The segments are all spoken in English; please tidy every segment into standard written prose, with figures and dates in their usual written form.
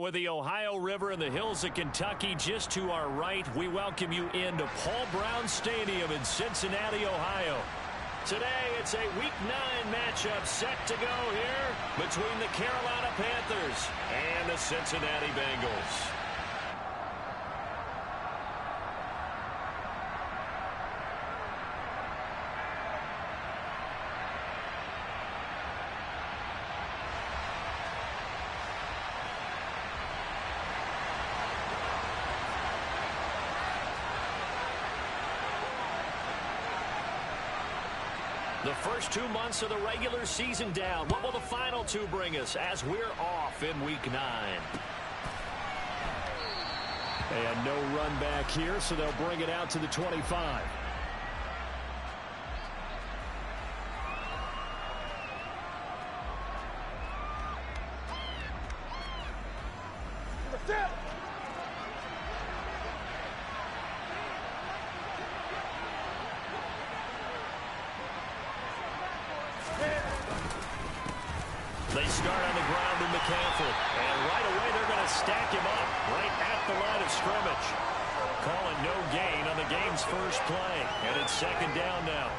With the Ohio River and the hills of Kentucky just to our right, we welcome you into Paul Brown Stadium in Cincinnati, Ohio. Today, it's a Week 9 matchup set to go here between the Carolina Panthers and the Cincinnati Bengals. The first 2 months of the regular season down. What will the final 2 bring us as we're off in Week 9? And no run back here, so they'll bring it out to the 25. They start on the ground in McCaffrey, and right away they're going to stack him up right at the line of scrimmage. Calling no gain on the game's first play, and it's second down now.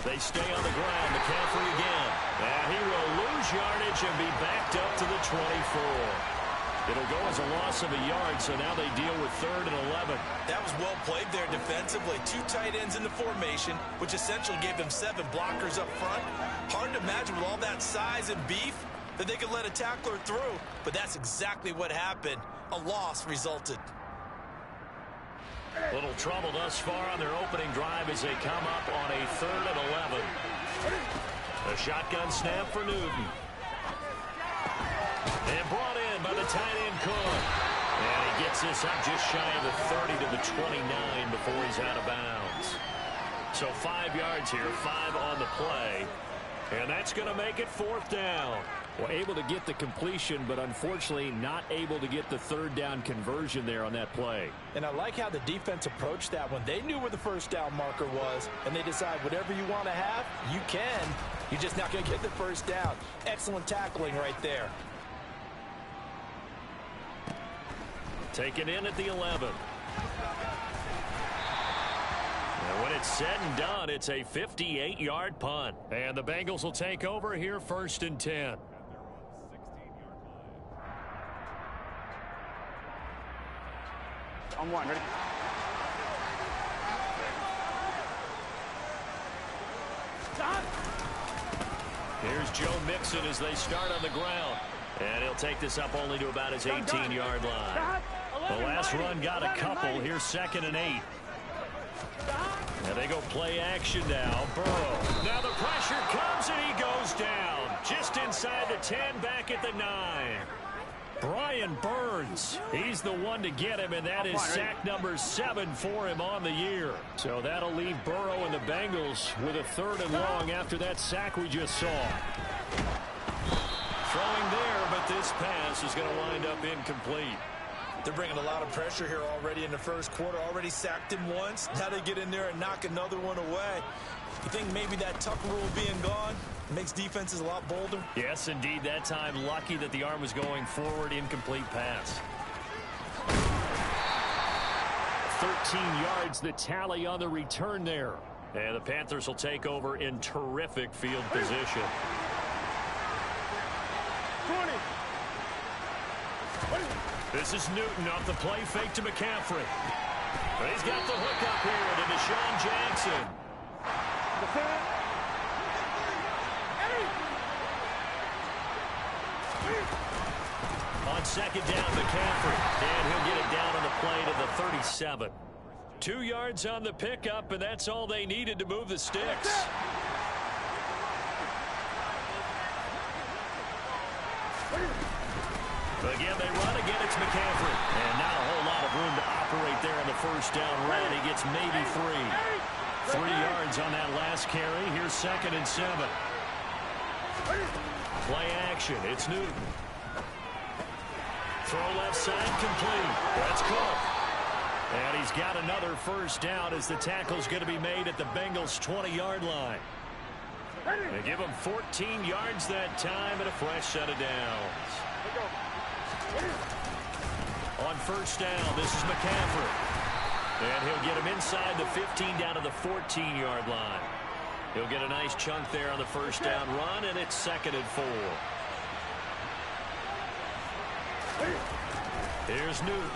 They stay on the ground, McCaffrey again. And he will lose yardage and be backed up to the 24. It'll go as a loss of a yard, so now they deal with 3rd and 11. That was well played there defensively. 2 tight ends in the formation, which essentially gave them 7 blockers up front. Hard to imagine with all that size and beef that they could let a tackler through, but that's exactly what happened. A loss resulted. Little trouble thus far on their opening drive as they come up on a 3rd and 11. A shotgun snap for Newton. And brought in by the tight end Cook. And he gets this up just shy of the 30 to the 29 before he's out of bounds. So 5 yards here, 5 on the play. And that's going to make it 4th down. Well, able to get the completion, but unfortunately not able to get the 3rd down conversion there on that play. And I like how the defense approached that one. They knew where the 1st down marker was, and they decide whatever you want to have, you can. You're just not going to get the 1st down. Excellent tackling right there. Taken in at the 11. And when it's said and done, it's a 58-yard punt. And the Bengals will take over here 1st and 10. On 1, ready? Here's Joe Mixon as they start on the ground. And he'll take this up only to about his 18-yard line. The last run got a couple. Here's 2nd and 8. And they go play action now. Burrow. Now the pressure comes and he goes down. Just inside the 10, back at the 9. Brian Burns. He's the one to get him, and that is sack number 7 for him on the year. So that'll leave Burrow and the Bengals with a 3rd and long after that sack we just saw. Throwing there, but this pass is going to wind up incomplete. They're bringing a lot of pressure here already in the first quarter. Already sacked him once. Now they get in there and knock another one away. You think maybe that tuck rule being gone makes defenses a lot bolder? Yes, indeed. That time, lucky that the arm was going forward. Incomplete pass. 13 yards, the tally on the return there. And the Panthers will take over in terrific field position. 20. This is Newton off the play fake to McCaffrey. But he's got the hook up here to Deshaun Jackson. On 2nd down, McCaffrey. And he'll get it down on the play to the 37. 2 yards on the pickup, and that's all they needed to move the sticks. Again, they run. Again, it's McCaffrey. And not a whole lot of room to operate there on the 1st down run. He gets maybe 3. 3 yards on that last carry. Here's 2nd and 7. Play action. It's Newton. Throw left side complete. That's Cook. And he's got another first down as the tackle's going to be made at the Bengals' 20-yard line. They give him 14 yards that time and a fresh set of downs. On first down, this is McCaffrey. And he'll get him inside the 15 down to the 14-yard line. He'll get a nice chunk there on the first down run, and it's 2nd and 4. Here's Newton.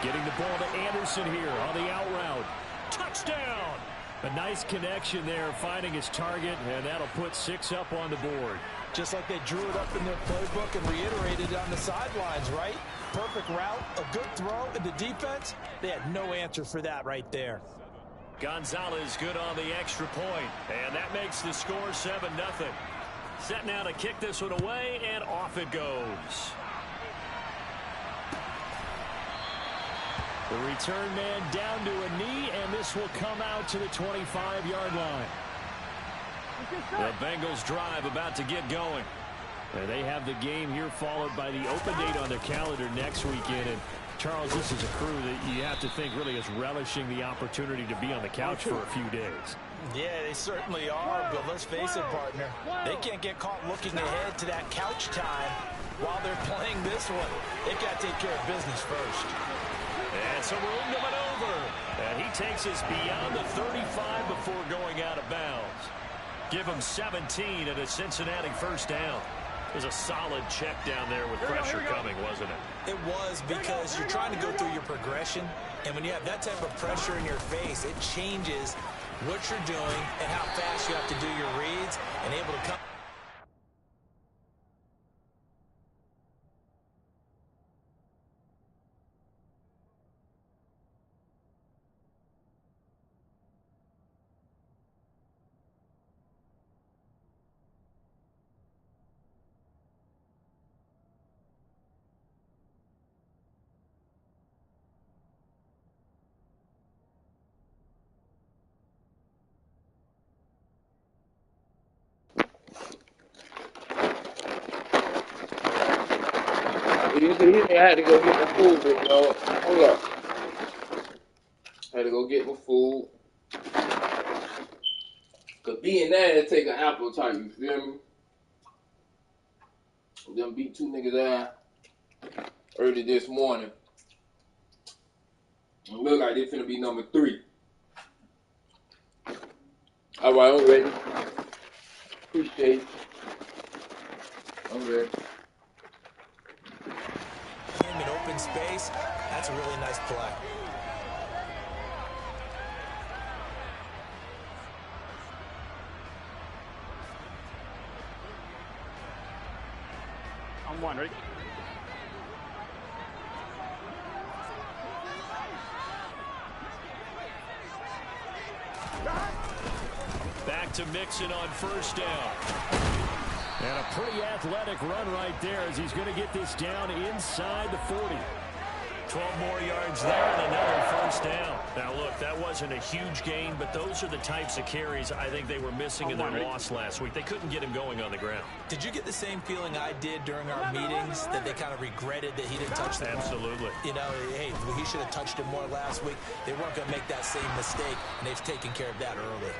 Getting the ball to Anderson here on the out route. Touchdown! A nice connection there, finding his target, and that'll put 6 up on the board. Just like they drew it up in their playbook and reiterated it on the sidelines, right? Perfect route, a good throw, and the defense, they had no answer for that right there. Gonzalez good on the extra point, and that makes the score 7-0. Set now to kick this one away, and off it goes. The return man down to a knee, and this will come out to the 25-yard line. The Bengals drive about to get going. And they have the game here followed by the open date on their calendar next weekend. And Charles, this is a crew that you have to think really is relishing the opportunity to be on the couch for a few days. Yeah, they certainly are, but let's face it, partner. They can't get caught looking ahead to that couch time while they're playing this one. They've got to take care of business first. And some room to maneuver. And he takes us beyond the 35 before going out of bounds. Give him 17 and a Cincinnati first down. It was a solid check down there with pressure coming, wasn't it? It was, because you're trying to go through your progression, and when you have that type of pressure in your face, it changes what you're doing and how fast you have to do your reads and able to come. I had to go get my food, big dog. Hold up. I had to go get my food. Cause being there, take an apple type, you feel me? Them beat 2 niggas out early this morning. It look like they finna be number 3. Alright, I'm ready. Appreciate it. I'm ready. In open space, that's a really nice play. On one, ready? Back to Mixon on first down. And a pretty athletic run right there as he's going to get this down inside the 40. 12 more yards there and another first down. Now, look, that wasn't a huge gain, but those are the types of carries I think they were missing in their loss last week. They couldn't get him going on the ground. Did you get the same feeling I did during our meetings, that they kind of regretted that he didn't touch the ball? Absolutely. You know, hey, he should have touched it more last week. They weren't going to make that same mistake, and they've taken care of that early.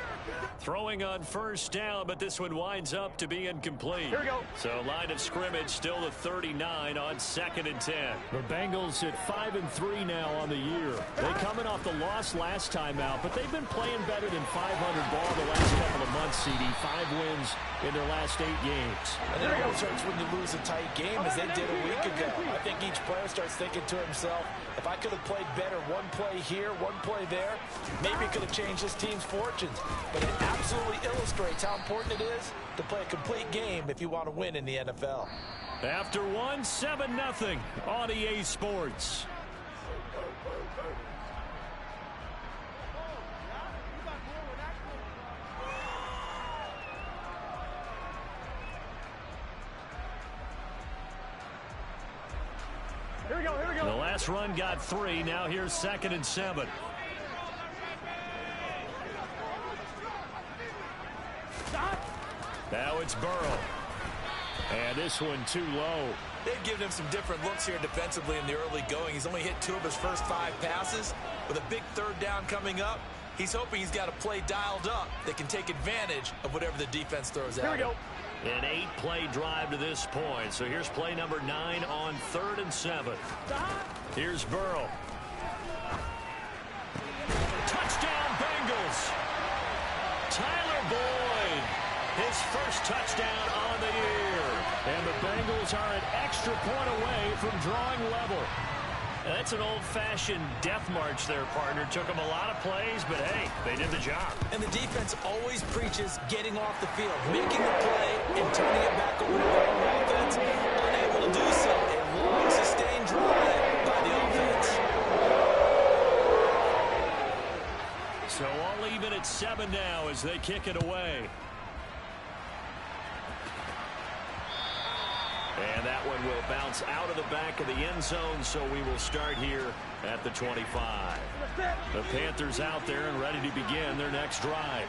Throwing on first down, but this one winds up to be incomplete. Here we go. So line of scrimmage still the 39 on 2nd and 10. The Bengals at 5-3 now on the year. They coming off the loss last time out, but they've been playing better than 500 ball the last couple of months, CD. 5 wins in their last 8 games. And it always hurts when you lose a tight game, as they did a week ago. I think each player starts thinking to himself, if I could have played better one play here, one play there, maybe it could have changed this team's fortunes. But it absolutely illustrates how important it is to play a complete game if you want to win in the NFL. After one, 7-0 on EA Sports. Here we go, here we go. The last run got 3. Now here's 2nd and 7. Now it's Burrow. And this one too low. They've given him some different looks here defensively in the early going. He's only hit 2 of his first 5 passes. With a big third down coming up, he's hoping he's got a play dialed up that can take advantage of whatever the defense throws at him. Here we go. An 8-play drive to this point. So here's play number 9 on 3rd and 7. Here's Burrow. Touchdown, Bengals. Tyler Boyd, his first touchdown on the year. And the Bengals are an extra point away from drawing level. That's an old-fashioned death march there, partner. Took them a lot of plays, but hey, they did the job. And the defense always preaches getting off the field, making the play, and turning it back over to their own offense. Unable to do so. A long, sustained drive by the offense. So all even at 7 now as they kick it away. And that one will bounce out of the back of the end zone, so we will start here at the 25. The Panthers out there and ready to begin their next drive.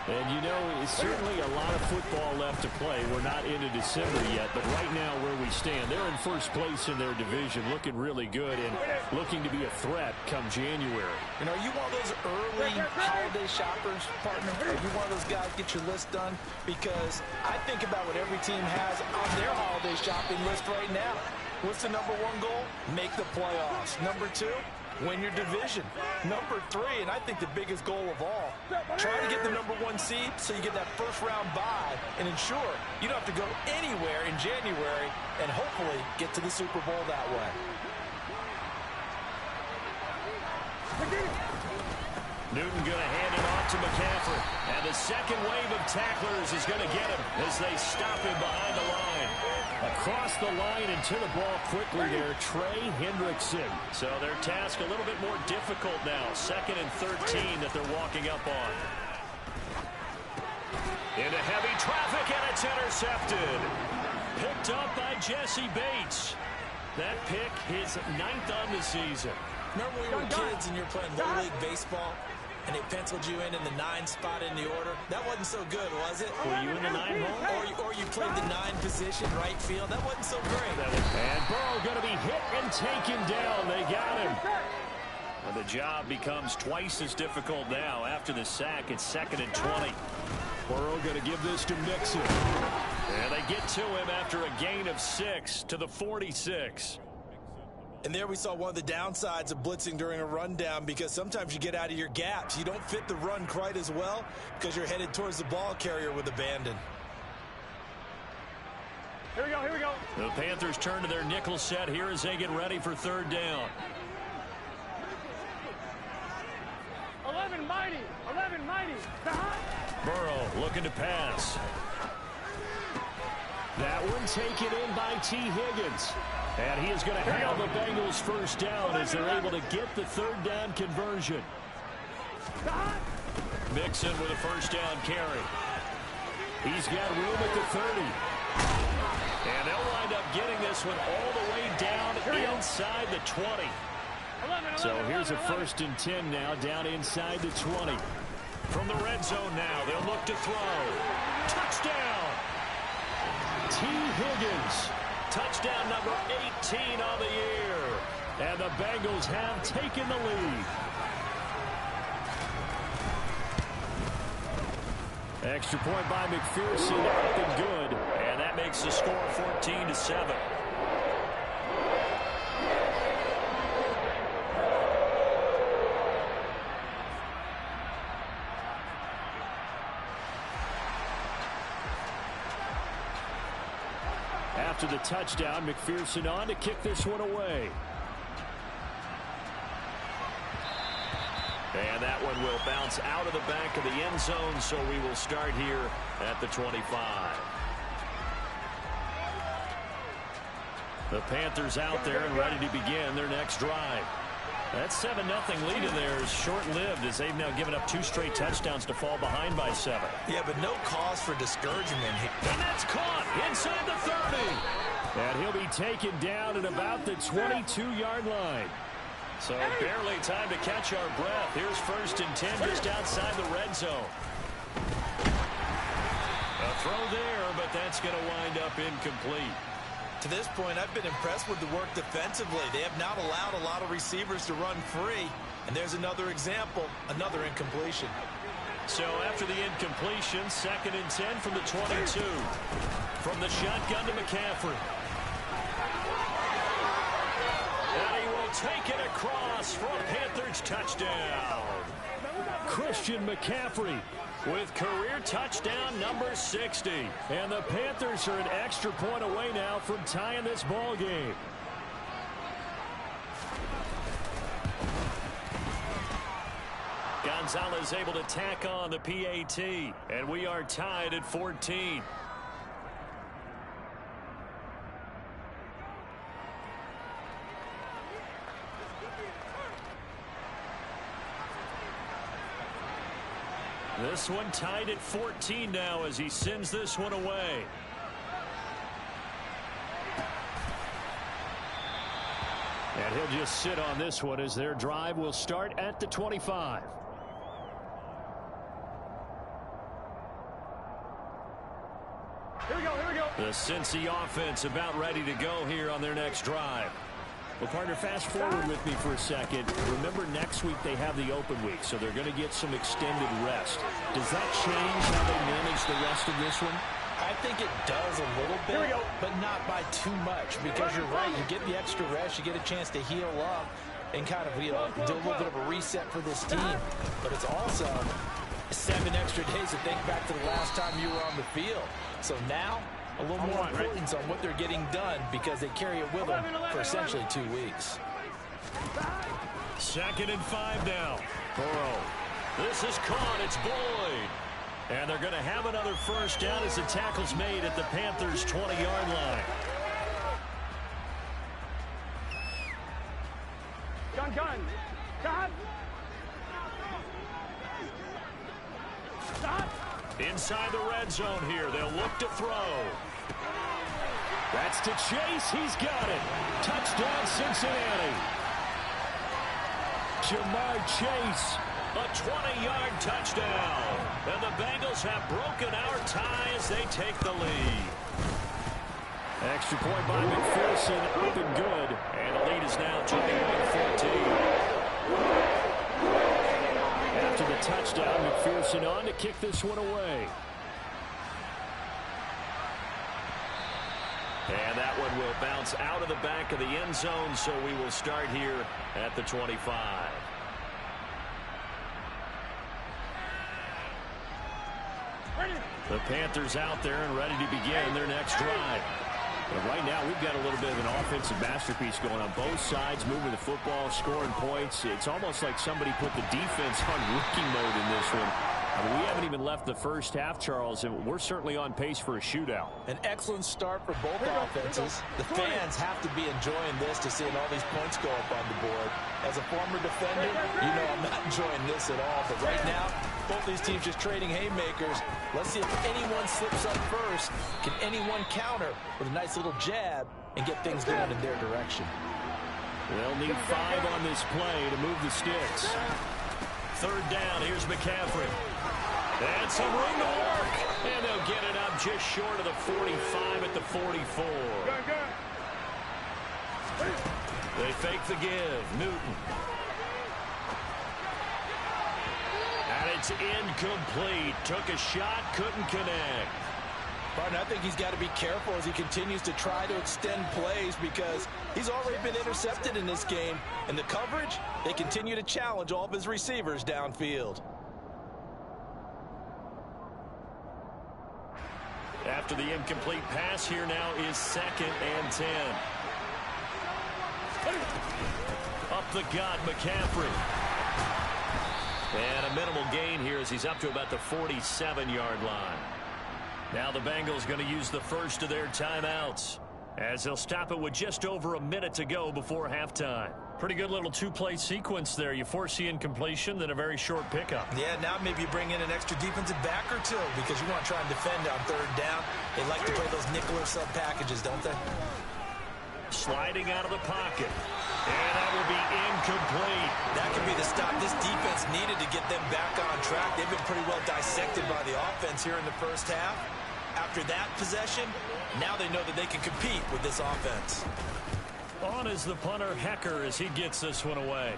And, you know, it's certainly a lot of football left to play. We're not into December yet, but right now where we stand, they're in first place in their division, looking really good and looking to be a threat come January. And are you one of those early holiday shoppers, partner? Are you one of those guys get your list done? Because I think about what every team has on their holiday shopping list right now. What's the number 1 goal? Make the playoffs. Number 2? Win your division. Number 3, and I think the biggest goal of all, try to get the number 1 seed so you get that first-round bye and ensure you don't have to go anywhere in January and hopefully get to the Super Bowl that way. Newton going to hand it off to McCaffrey. And the second wave of tacklers is going to get him as they stop him behind the line. Across the line and to the ball quickly there, Trey Hendrickson. So their task a little bit more difficult now. 2nd and 13 that they're walking up on. Into heavy traffic, and it's intercepted. Picked up by Jesse Bates. That pick, his 9th on the season. Remember when we were kids and you were playing Little League Baseball and they penciled you in the 9 spot in the order? That wasn't so good, was it? Were you in the 9 hole? Or you played the 9 position, right field. That wasn't so great. And Burrow going to be hit and taken down. They got him. And the job becomes twice as difficult now. After the sack, it's 2nd and 20. Burrow going to give this to Mixon. And they get to him after a gain of 6 to the 46. And there we saw one of the downsides of blitzing during a rundown, because sometimes you get out of your gaps. You don't fit the run quite as well because you're headed towards the ball carrier with abandon. Here we go, here we go. The Panthers turn to their nickel set here as they get ready for 3rd down. 11 mighty, 11 mighty. Burrow looking to pass. That one taken in by T. Higgins. And he is going to have the Bengals first down as they're able to get the 3rd down conversion. Mixon with a first down carry. He's got room at the 30. And they'll wind up getting this one all the way down inside the 20. So here's a 1st and 10 now down inside the 20. From the red zone now, they'll look to throw. Touchdown! T. Higgins. Touchdown number 18 on the year. And the Bengals have taken the lead. Extra point by McPherson, up and good. And that makes the score 14-7. After the touchdown, McPherson on to kick this one away. And that one will bounce out of the back of the end zone, so we will start here at the 25. The Panthers out there and ready to begin their next drive. That 7-0 lead in there is short-lived as they've now given up 2 straight touchdowns to fall behind by 7. Yeah, but no cause for discouragement here. And that's caught inside the 30. And he'll be taken down at about the 22-yard line. So barely time to catch our breath. Here's 1st and 10 just outside the red zone. A throw there, but that's going to wind up incomplete. To this point, I've been impressed with the work defensively. They have not allowed a lot of receivers to run free. And there's another example, another incompletion. So after the incompletion, 2nd and 10 from the 22. From the shotgun to McCaffrey. And he will take it across for a Panthers touchdown. Christian McCaffrey with career touchdown number 60. And the Panthers are an extra point away now from tying this ball game. Gonzalez able to tack on the PAT. And we are tied at 14. This one tied at 14 now as he sends this one away. And he'll just sit on this one as their drive will start at the 25. Here we go. The Cincy offense about ready to go here on their next drive. Well, partner, fast forward with me for a second. Remember, next week they have the open week, so they're going to get some extended rest. Does that change how they manage the rest of this one? I think it does a little bit, but not by too much, because you're right. You get the extra rest. You get a chance to heal up and kind of, do a little bit of a reset for this team. But it's also 7 extra days to think back to the last time you were on the field. So now, a little more importance on what they're getting done because they carry it with them for essentially 2 weeks. 2nd and 5 now. Burrow. This is caught. It's Boyd. And they're going to have another first down as the tackle's made at the Panthers' 20-yard line. Gun. Inside the red zone here. They'll look to throw. That's to Chase. He's got it. Touchdown, Cincinnati. Jamar Chase, a 20-yard touchdown. And the Bengals have broken our tie as they take the lead. Extra point by McPherson, up and good. And the lead is now 21-14. After the touchdown, McPherson on to kick this one away. And that one will bounce out of the back of the end zone, so we will start here at the 25. The Panthers out there and ready to begin their next drive. But right now, we've got a little bit of an offensive masterpiece going on both sides, moving the football, scoring points. It's almost like somebody put the defense on rookie mode in this one. I mean, we haven't even left the first half, Charles, and we're certainly on pace for a shootout. An excellent start for both offenses. The fans have to be enjoying this to seeing all these points go up on the board. As a former defender, you know I'm not enjoying this at all. But right now, both these teams just trading haymakers. Let's see if anyone slips up first. Can anyone counter with a nice little jab and get things going in their direction? They'll need 5 on this play to move the sticks. 3rd down, here's McCaffrey. And some room to work. And they'll get it up just short of the 45 at the 44. They fake the give. Newton. And it's incomplete. Took a shot, couldn't connect. Martin, I think he's got to be careful as he continues to try to extend plays because he's already been intercepted in this game. And the coverage, they continue to challenge all of his receivers downfield. After the incomplete pass, here now is 2nd and 10. Up the gut, McCaffrey. And a minimal gain here as he's up to about the 47-yard line. Now the Bengals going to use the first of their timeouts as they'll stop it with just over a minute to go before halftime. Pretty good little 2-play sequence there. You foresee incompletion, then a very short pickup. Yeah, now maybe you bring in an extra defensive back or two because you want to try and defend on 3rd down. They like to play those nickel or sub packages, don't they? Sliding out of the pocket. And that will be incomplete. That could be the stop this defense needed to get them back on track. They've been pretty well dissected by the offense here in the first half. after that possession, now they know that they can compete with this offense. On is the punter, Hecker, as he gets this one away.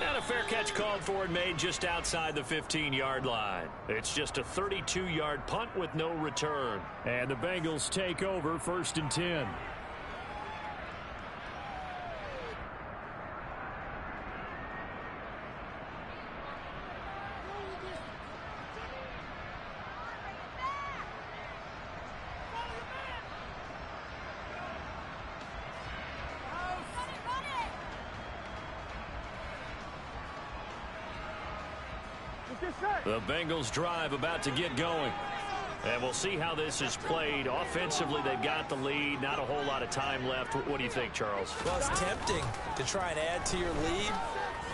And a fair catch called for and made just outside the 15-yard line. It's just a 32-yard punt with no return. And the Bengals take over 1st and 10. The Bengals drive about to get going. And we'll see how this is played. Offensively, they've got the lead. Not a whole lot of time left. What do you think, Charles? Well, it's tempting to try and add to your lead,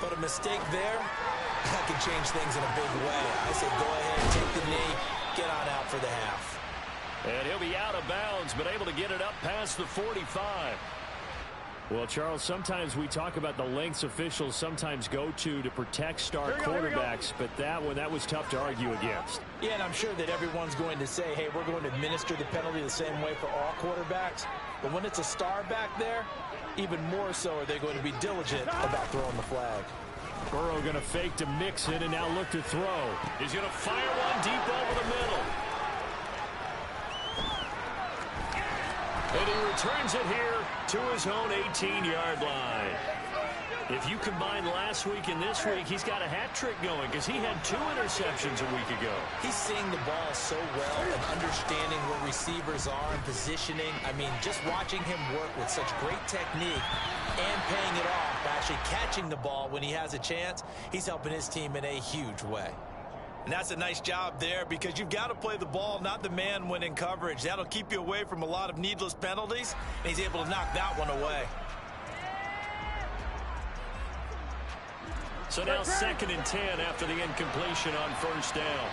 but a mistake there, that can change things in a big way. I say go ahead, take the knee, get on out for the half. And he'll be out of bounds, but able to get it up past the 45. Well, Charles, sometimes we talk about the lengths officials sometimes go to protect star quarterbacks, but that was tough to argue against. Yeah, and I'm sure that everyone's going to say, hey, we're going to administer the penalty the same way for all quarterbacks. But when it's a star back there, even more so are they going to be diligent about throwing the flag. Burrow going to fake to Mixon and now look to throw. He's going to fire one deep over the middle. And he returns it here to his own 18-yard line. If you combine last week and this week, he's got a hat trick going because he had 2 interceptions a week ago. He's seeing the ball so well and understanding where receivers are and positioning. I mean, just watching him work with such great technique and paying it off, actually catching the ball when he has a chance, he's helping his team in a huge way. And that's a nice job there because you've got to play the ball, not the man when in coverage. That'll keep you away from a lot of needless penalties, and he's able to knock that one away. So now 2nd and 10 after the incompletion on 1st down.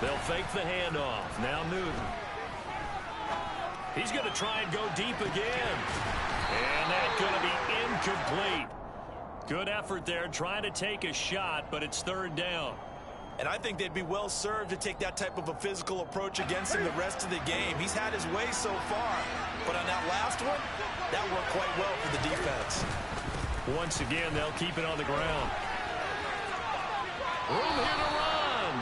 They'll fake the handoff. Now Newton. He's going to try and go deep again. And that's going to be incomplete. Good effort there, trying to take a shot, but it's 3rd down. And I think they'd be well served to take that type of a physical approach against him the rest of the game. He's had his way so far, but on that last one, that worked quite well for the defense. Once again, they'll keep it on the ground. Room here to run.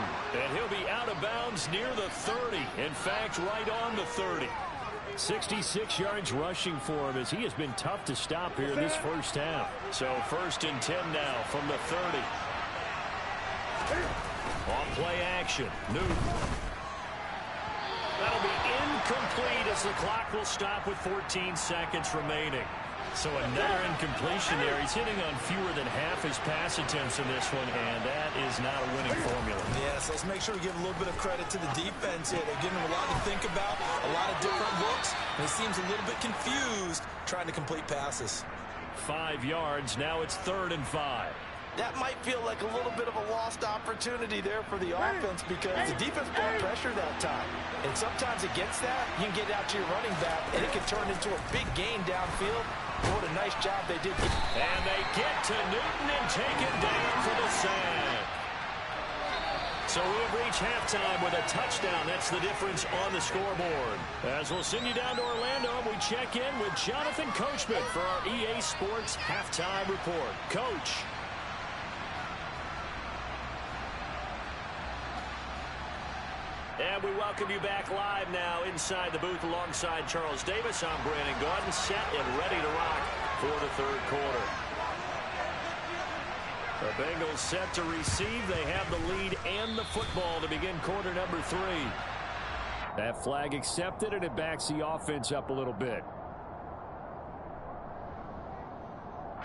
And he'll be out of bounds near the 30. In fact, right on the 30. 66 yards rushing for him as he has been tough to stop here in this first half. So 1st and 10 now from the 30. On play action, Newton. That'll be incomplete as the clock will stop with 14 seconds remaining. So another incompletion there. He's hitting on fewer than half his pass attempts in this one, and that is not a winning formula. Yes, let's make sure we give a little bit of credit to the defense here. They're giving him a lot to think about, a lot of different looks, and he seems a little bit confused trying to complete passes. 5 yards. Now it's 3rd and 5. That might feel like a little bit of a lost opportunity there for the offense because the defense brought pressure that time. And sometimes against that, you can get out to your running back, and it can turn into a big gain downfield. What a nice job they did. And they get to Newton and take it down for the sack. So we'll reach halftime with a touchdown. That's the difference on the scoreboard. As we'll send you down to Orlando, we check in with Jonathan Coachman for our EA Sports Halftime Report. Coach. And we welcome you back live now inside the booth alongside Charles Davis. I'm Brandon Gordon, set and ready to rock for the 3rd quarter. The Bengals set to receive. They have the lead and the football to begin quarter number 3. That flag accepted, and it backs the offense up a little bit.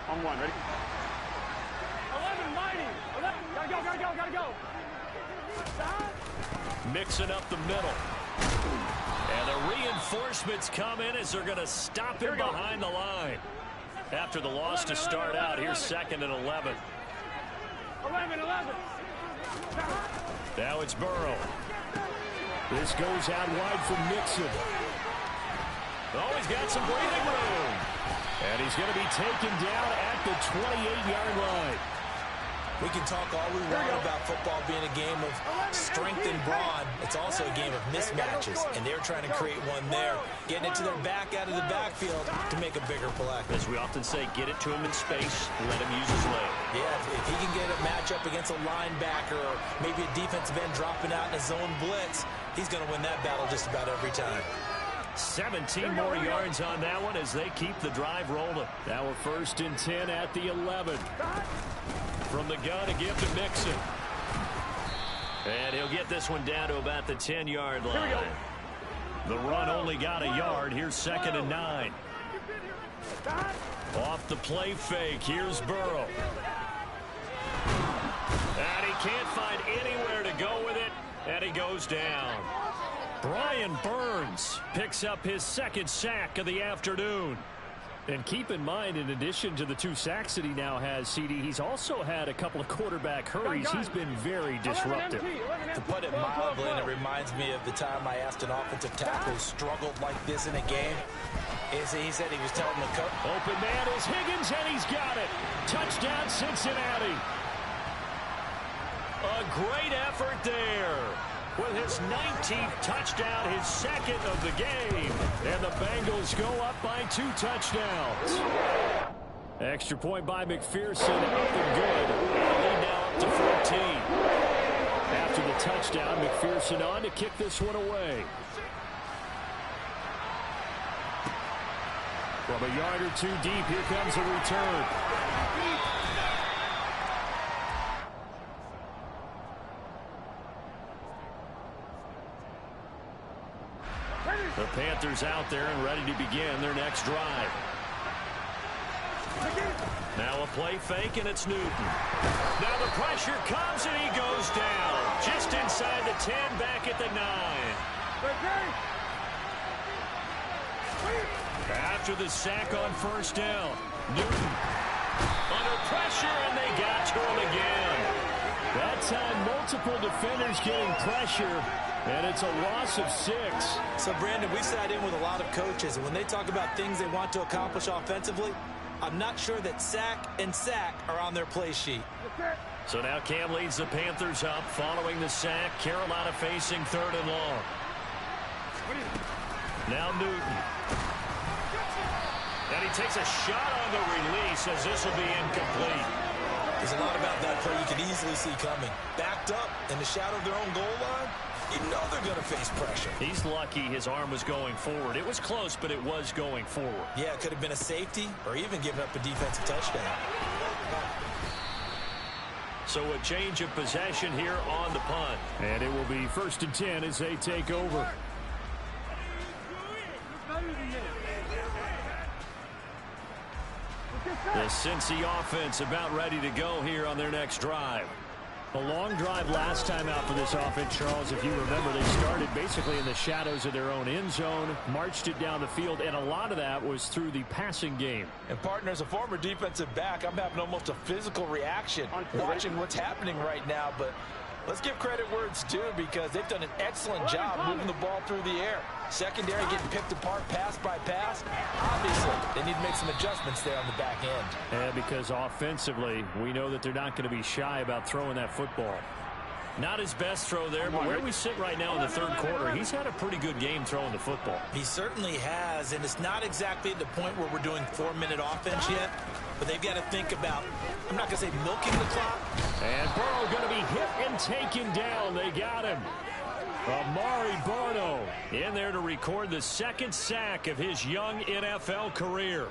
On 1, ready? 11, mighty. 11, gotta go. Mixing up the middle. And the reinforcements come in as they're going to stop him behind the line. After the loss to start out, here's 2nd and 11. 11. Now it's Burrow. This goes out wide for Mixon. Oh, he's got some breathing room. And he's going to be taken down at the 28-yard line. We can talk all we want about football being a game of strength and brawn. It's also a game of mismatches, and they're trying to create one there, getting it to their back out of the backfield to make a bigger play. As we often say, get it to him in space, let him use his leg. Yeah, if he can get a matchup against a linebacker or maybe a defensive end dropping out in a zone blitz, he's going to win that battle just about every time. 17 more yards on that one as they keep the drive rolling. Now we're 1st and 10 at the 11. From the gun to give to Mixon. And he'll get this one down to about the 10-yard line. The run only got a yard. Here's 2nd and 9. Off the play fake. Here's Burrow. And he can't find anywhere to go with it. And he goes down. Brian Burns picks up his 2nd sack of the afternoon. And keep in mind, in addition to the 2 sacks that he now has, CD, he's also had a couple of quarterback hurries. He's been very disruptive. To put it mildly, and it reminds me of the time I asked an offensive tackle who struggled like this in a game. He said he was telling the coach. Open man is Higgins, and he's got it. Touchdown, Cincinnati. A great effort there. With his 19th touchdown, his 2nd of the game. And the Bengals go up by 2 touchdowns. Extra point by McPherson, up and good. And the lead now up to 14. After the touchdown, McPherson on to kick this one away. From a yard or 2 deep, here comes a return. The Panthers out there and ready to begin their next drive. Now a play fake, and it's Newton. Now the pressure comes, and he goes down. Just inside the 10, back at the 9. After the sack on 1st down, Newton under pressure, and they got to him again. That time, multiple defenders getting pressure. And it's a loss of 6. So, Brandon, we sat in with a lot of coaches, and when they talk about things they want to accomplish offensively, I'm not sure that sack and sack are on their play sheet. So now Cam leads the Panthers up following the sack. Carolina facing 3rd and long. Now Newton. And he takes a shot on the release as this will be incomplete. There's a lot about that play you can easily see coming. Backed up in the shadow of their own goal line, you know they're going to face pressure. He's lucky his arm was going forward. It was close, but it was going forward. Yeah, it could have been a safety or even given up a defensive touchdown. So a change of possession here on the punt. And it will be 1st and 10 as they take over. The Cincy offense about ready to go here on their next drive. A long drive last time out for this offense, Charles. If you remember, they started basically in the shadows of their own end zone, marched it down the field, and a lot of that was through the passing game. And, partner, as a former defensive back, I'm having almost a physical reaction watching what's happening right now. But let's give credit where it's due because they've done an excellent job moving the ball through the air. Secondary getting picked apart pass by pass. Obviously, they need to make some adjustments there on the back end. And because offensively, we know that they're not going to be shy about throwing that football. Not his best throw there, but where we sit right now in the 3rd quarter, he's had a pretty good game throwing the football. He certainly has, and it's not exactly at the point where we're doing 4-minute offense yet, but they've got to think about, I'm not going to say milking the clock. And Burrow going to be hit and taken down. They got him. Amari Barno in there to record the 2nd sack of his young NFL career.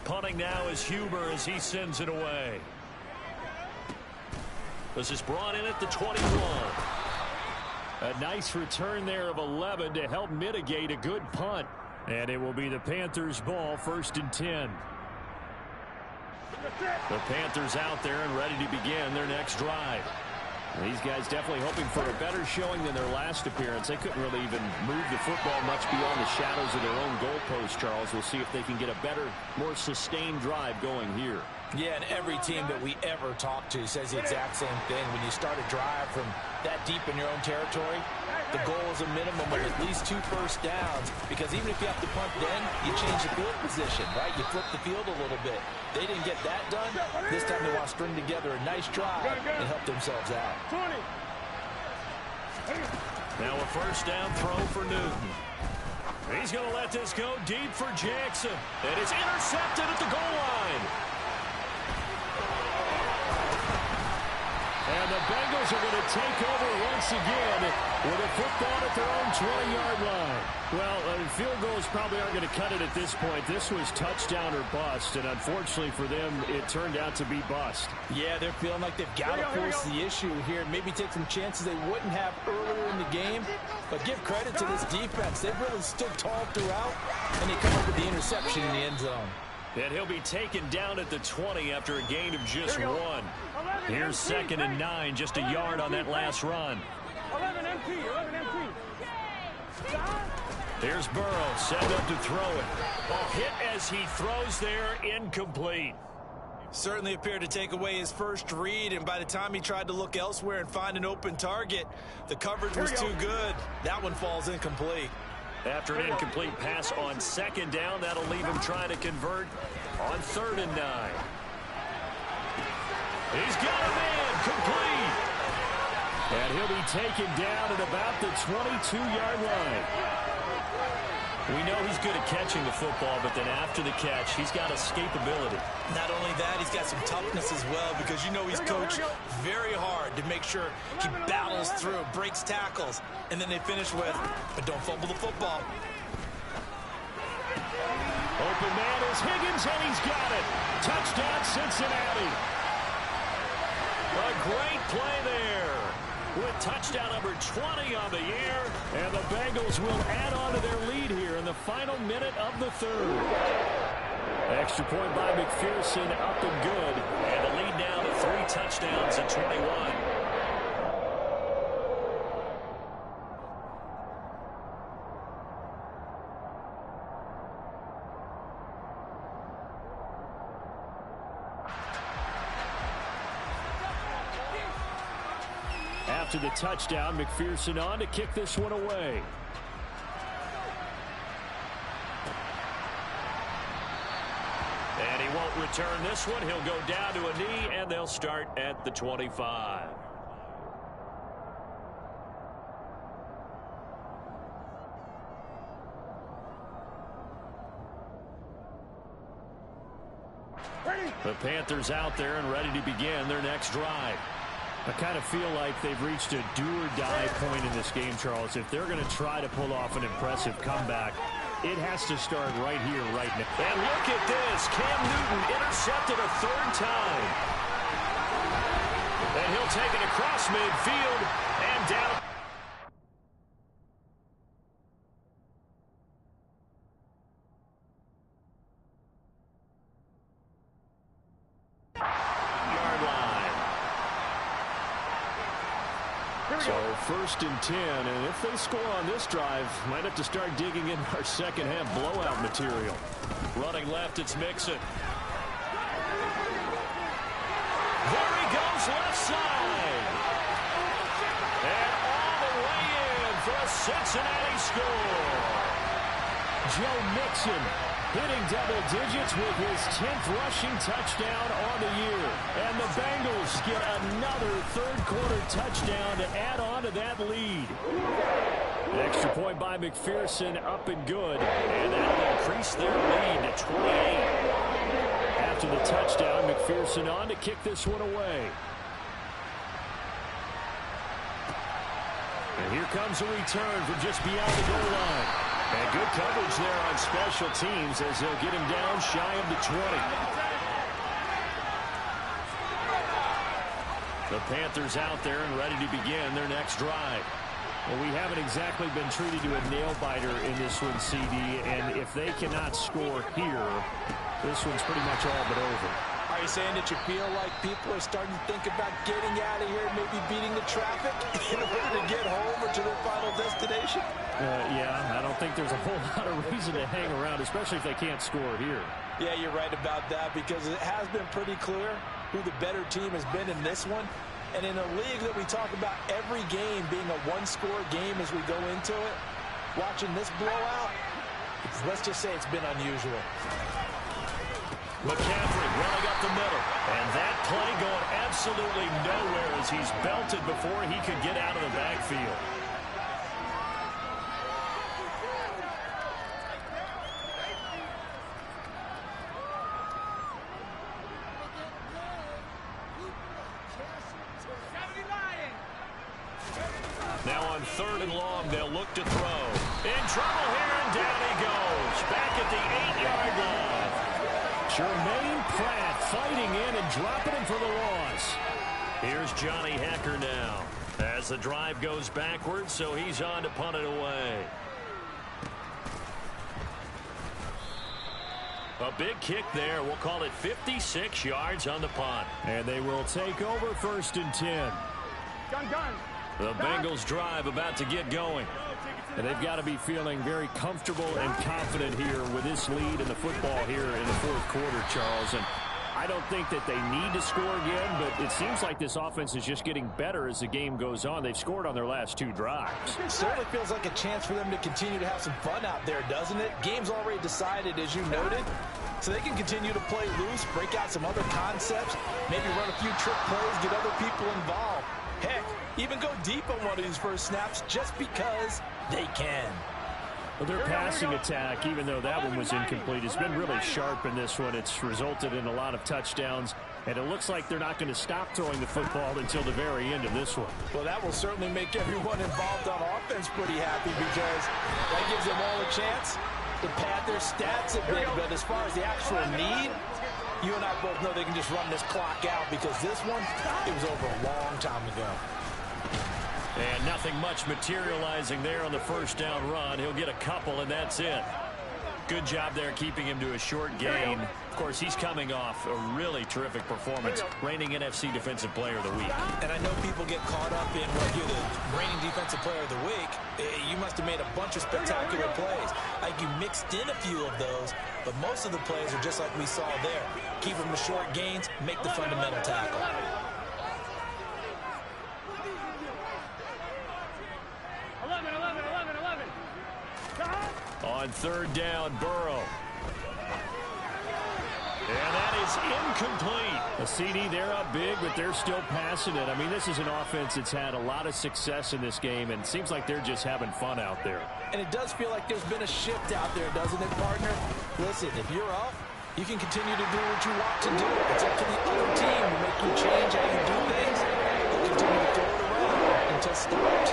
Punting now is Huber as he sends it away. This is brought in at the 21. A nice return there of 11 to help mitigate a good punt. And it will be the Panthers' ball, 1st and 10. The Panthers out there and ready to begin their next drive. These guys definitely hoping for a better showing than their last appearance. They couldn't really even move the football much beyond the shadows of their own goalpost, Charles. We'll see if they can get a better, more sustained drive going here. Yeah, and every team that we ever talk to says the exact same thing. When you start a drive from that deep in your own territory, the goal is a minimum of at least 2 first downs, because even if you have to punt then, you change the field position, right? You flip the field a little bit. They didn't get that done. This time they want to string together a nice drive and help themselves out. Now a first down throw for Newton. He's going to let this go deep for Jackson. And it's intercepted at the goal line. And the Bengals are going to take over once again with a football at their own 20-yard line. Well, field goals probably aren't going to cut it at this point. This was touchdown or bust, and unfortunately for them, it turned out to be bust. Yeah, they're feeling like they've got to force the issue here and maybe take some chances they wouldn't have earlier in the game. But give credit to this defense. They've really stood tall throughout, and they come up with the interception in the end zone. And he'll be taken down at the 20 after a gain of just 1. Here's 2nd and 9, just a yard on that last run. 11 MT. Here's Burrow, set up to throw it. A hit as he throws there, incomplete. Certainly appeared to take away his first read, and by the time he tried to look elsewhere and find an open target, the coverage was too good. That one falls incomplete. After an incomplete pass on 2nd down, that'll leave him trying to convert on 3rd and 9. He's got a man, complete. And he'll be taken down at about the 22-yard line. We know he's good at catching the football, but then after the catch, he's got escapability. Not only that, he's got some toughness as well, because you know he's coached very hard to make sure he battles through, breaks tackles, and then they finish with, but don't fumble the football. Open man is Higgins, and he's got it. Touchdown, Cincinnati. A great play there with touchdown number 20 on the year, and the Bengals will add on to their lead here in the final minute of the 3rd. Extra point by McPherson, up and good, and the lead now to 3 touchdowns at 21. After the touchdown, McPherson on to kick this one away. And he won't return this one. He'll go down to a knee, and they'll start at the 25. The Panthers out there and ready to begin their next drive. I kind of feel like they've reached a do-or-die point in this game, Charles. If they're going to try to pull off an impressive comeback, it has to start right here, right now. And look at this. Cam Newton intercepted a 3rd time. And he'll take it across midfield and down. So 1st and 10, and if they score on this drive, might have to start digging in our second half blowout material. Running left, it's Mixon. There he goes, left side. And all the way in for a Cincinnati score. Joe Mixon hitting double digits with his 10th rushing touchdown on the year. And the Bengals get another 3rd quarter touchdown to add on to that lead. Extra point by McPherson, up and good. And that'll increase their lead to 28. After the touchdown, McPherson on to kick this one away. And here comes a return from just beyond the goal line. And good coverage there on special teams as they'll get him down shy of the 20. The Panthers out there and ready to begin their next drive. Well, we haven't exactly been treated to a nail-biter in this one, CD, and if they cannot score here, this one's pretty much all but over. Are you saying that you feel like people are starting to think about getting out of here and maybe beating the traffic in order to get home or to their final destination? Yeah, I don't think there's a whole lot of reason to hang around, especially if they can't score here. Yeah, you're right about that because it has been pretty clear who the better team has been in this one. And in a league that we talk about every game being a one-score game as we go into it, watching this blowout, let's just say it's been unusual. McCaffrey running up the middle. And that play going absolutely nowhere as he's belted before he could get out of the backfield. Now on 3rd and long, they'll look to throw. In trouble here, and down he goes. Back at the 8-yard line. Jermaine Pratt fighting in and dropping him for the loss. Here's Johnny Hecker now as the drive goes backwards, so he's on to punt it away. A big kick there. We'll call it 56 yards on the punt. And they will take over 1st and 10. Gun. The Bengals drive about to get going. And they've got to be feeling very comfortable and confident here with this lead in the football here in the 4th quarter, Charles. And I don't think that they need to score again, but it seems like this offense is just getting better as the game goes on. They've scored on their last 2 drives. It certainly feels like a chance for them to continue to have some fun out there, doesn't it? Game's already decided, as you noted. So they can continue to play loose, break out some other concepts, maybe run a few trick plays, get other people involved. Heck, even go deep on one of these first snaps just because they can. Well, their passing attack, even though that one was incomplete, has been really sharp in this one. It's resulted in a lot of touchdowns, and it looks like they're not going to stop throwing the football until the very end of this one. Well, that will certainly make everyone involved on offense pretty happy because that gives them all a chance to pad their stats a bit. But as far as the actual need, you and I both know they can just run this clock out because this one, it was over a long time ago. And nothing much materializing there on the 1st down run. He'll get a couple, and that's it. Good job there keeping him to a short gain. Of course, he's coming off a really terrific performance, reigning NFC Defensive Player of the Week. And I know people get caught up in, well, you're the reigning Defensive Player of the Week. You must have made a bunch of spectacular plays. Like you mixed in a few of those, but most of the plays are just like we saw there. Keep them to short gains, make the fundamental tackle. On 3rd down, Burrow. And that is incomplete. A CD, they're up big, but they're still passing it. I mean, this is an offense that's had a lot of success in this game, and it seems like they're just having fun out there. And it does feel like there's been a shift out there, doesn't it, partner? Listen, if you're up, you can continue to do what you want to do. It's up to the other team to make you change how you do things. They'll continue to throw it around until stopped.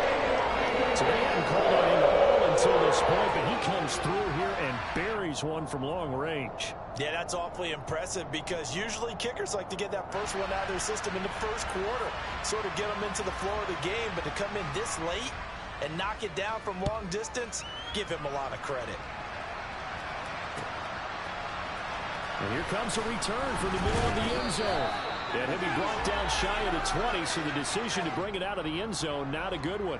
So they haven't called on him all until this point, but he comes through here and buries one from long range. Yeah, that's awfully impressive because usually kickers like to get that first one out of their system in the 1st quarter, sort of get them into the flow of the game, but to come in this late and knock it down from long distance, give him a lot of credit. And here comes a return from the middle of the end zone. And he'll be brought down shy of the 20, so the decision to bring it out of the end zone, not a good one.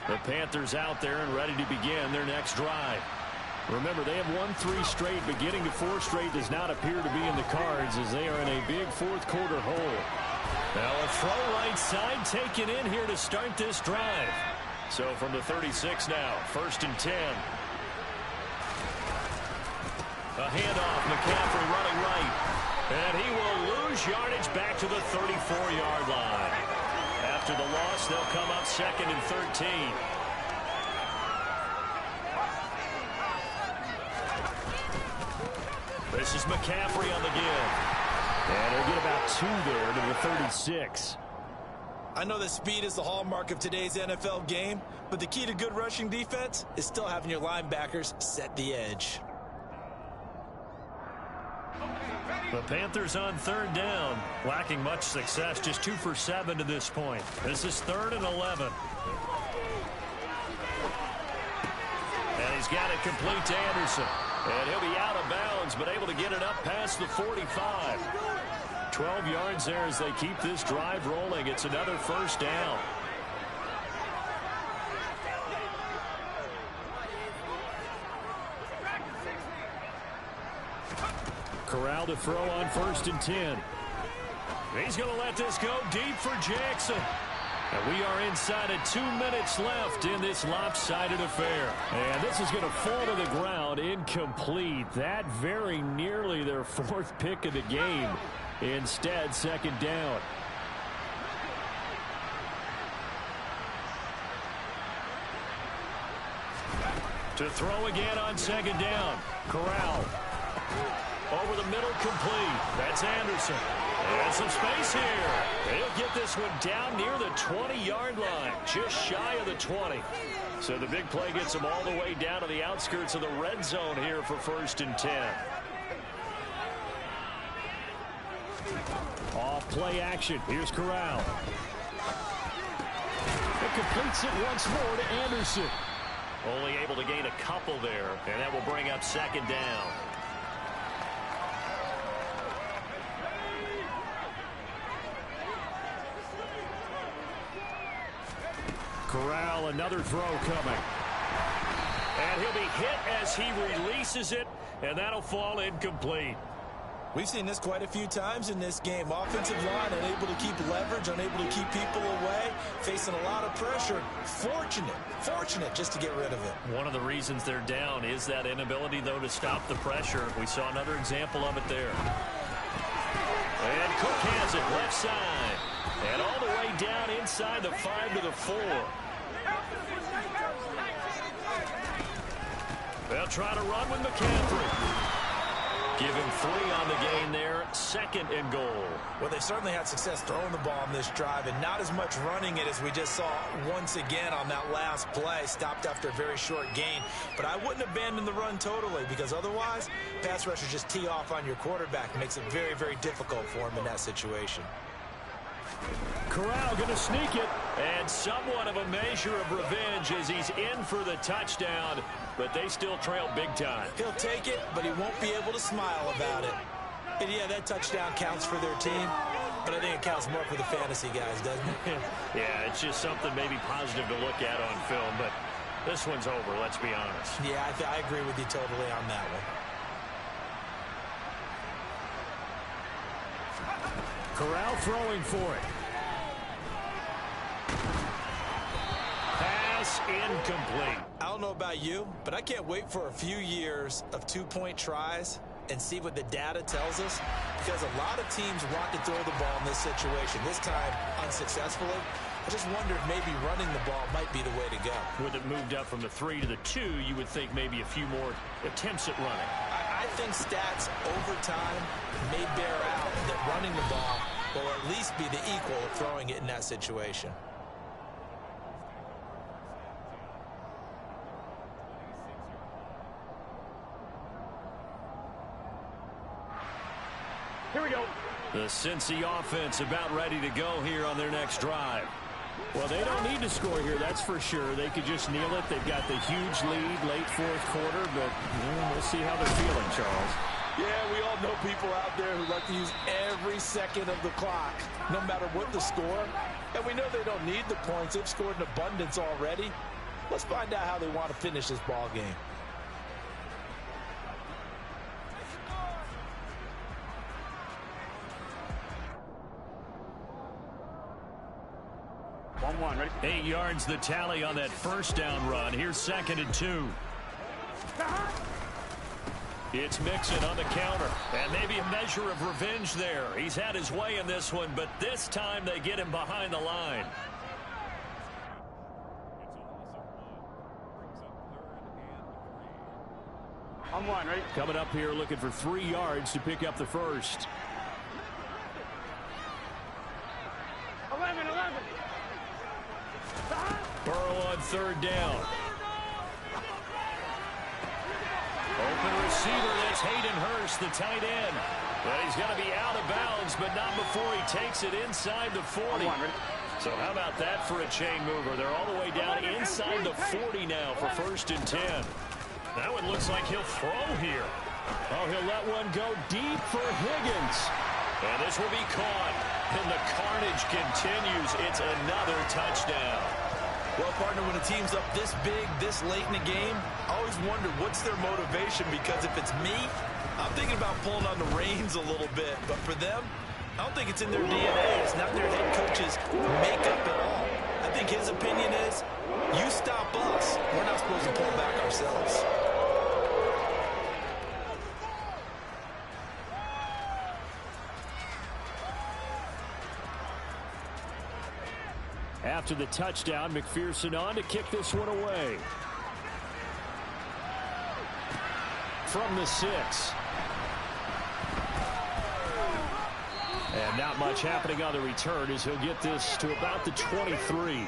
The Panthers out there and ready to begin their next drive. Remember, they have won 3 straight, but getting to 4 straight does not appear to be in the cards as they are in a big 4th quarter hole. Now a throw right side taken in here to start this drive. So from the 36 now, 1st and 10. A handoff, McCaffrey running right. And he will lose yardage back to the 34-yard line. After the loss, they'll come up 2nd and 13. This is McCaffrey on the give. And they'll get about 2 there to the 36. I know that speed is the hallmark of today's NFL game, but the key to good rushing defense is still having your linebackers set the edge. The Panthers on 3rd down, lacking much success, just 2 for 7 to this point. This is 3rd and 11. He's got it complete to Anderson. And he'll be out of bounds, but able to get it up past the 45. 12 yards there as they keep this drive rolling. It's another first down. Corral to throw on 1st and 10. He's going to let this go deep for Jackson. And we are inside of 2 minutes left in this lopsided affair. And this is going to fall to the ground incomplete. That very nearly their 4th pick of the game. Instead, 2nd down. To throw again on 2nd down. Corral. Over the middle, complete. That's Anderson. And some space here. He'll get this one down near the 20-yard line, just shy of the 20. So the big play gets him all the way down to the outskirts of the red zone here for 1st and 10. Off play action. Here's Corral. It completes it once more to Anderson. Only able to gain a couple there, and that will bring up 2nd down. Corral, another throw coming. And he'll be hit as he releases it, and that'll fall incomplete. We've seen this quite a few times in this game. Offensive line unable to keep leverage, unable to keep people away, facing a lot of pressure. Fortunate just to get rid of it. One of the reasons they're down is that inability, though, to stop the pressure. We saw another example of it there. And Cook has it left side. And all the way down inside the 5 to the 4. They'll try to run with McCaffrey. Give him 3 on the gain there. 2nd and goal. Well, they certainly had success throwing the ball on this drive and not as much running it as we just saw once again on that last play. Stopped after a very short gain. But I wouldn't abandon the run totally, because otherwise pass rushers just tee off on your quarterback. It makes it very, very difficult for him in that situation. Corral going to sneak it. And somewhat of a measure of revenge as he's in for the touchdown, but they still trail big time. He'll take it, but he won't be able to smile about it. And yeah, that touchdown counts for their team, but I think it counts more for the fantasy guys, doesn't it? Yeah, it's just something maybe positive to look at on film, but this one's over, let's be honest. Yeah, I agree with you totally on that one. Corral throwing for it. Pass incomplete. I don't know about you, but I can't wait for a few years of 2-point tries and see what the data tells us, because a lot of teams want to throw the ball in this situation, this time unsuccessfully. I just wonder if maybe running the ball might be the way to go. With it moved up from the 3 to the 2, you would think maybe a few more attempts at running. I think stats over time may bear out that running the ball will at least be the equal of throwing it in that situation. Here we go. The Cincy offense about ready to go here on their next drive. Well, they don't need to score here, that's for sure. They could just kneel it. They've got the huge lead late 4th quarter, but we'll see how they're feeling, Charles. Yeah, we all know people out there who like to use every second of the clock, no matter what the score. And we know they don't need the points. They've scored in abundance already. Let's find out how they want to finish this ball game. Ready? 8 yards the tally on that first down run. Here's 2nd and 2. It's Mixon on the counter. And maybe a measure of revenge there. He's had his way in this one, but this time they get him behind the line. On 1, ready? Coming up here looking for 3 yards to pick up the first. 11. Burrow on 3rd down. Open receiver, that's Hayden Hurst, the tight end. But he's going to be out of bounds, but not before he takes it inside the 40. So how about that for a chain mover? They're all the way down inside the 40 now for 1st and 10. That one looks like he'll throw here. Oh, he'll let one go deep for Higgins. And this will be caught. And the carnage continues. It's another touchdown. Well, partner, when a team's up this big, this late in the game, I always wonder what's their motivation, because if it's me, I'm thinking about pulling on the reins a little bit. But for them, I don't think it's in their DNA. It's not their head coach's makeup at all. I think his opinion is, you stop us, we're not supposed to pull back ourselves. After the touchdown, McPherson on to kick this one away. From the 6. And not much happening on the return as he'll get this to about the 23.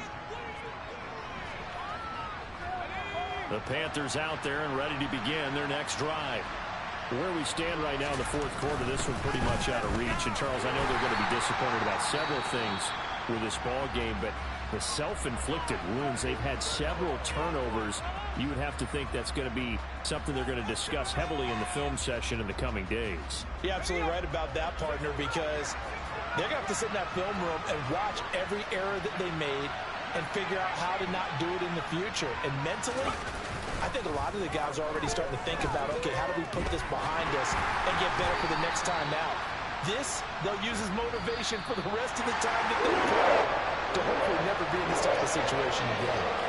The Panthers out there and ready to begin their next drive. Where we stand right now in the fourth quarter, this one pretty much out of reach. And, Charles, I know they're going to be disappointed about several things with this ball game, but the self-inflicted wounds, they've had several turnovers. You would have to think that's going to be something they're going to discuss heavily in the film session in the coming days. You're absolutely right about that, partner, because they're going to have to sit in that film room and watch every error that they made and figure out how to not do it in the future. And mentally, I think a lot of the guys are already starting to think about, okay, how do we put this behind us and get better for the next time out? This, they'll use as motivation for the rest of the time that they play to hopefully never be in this type of situation again.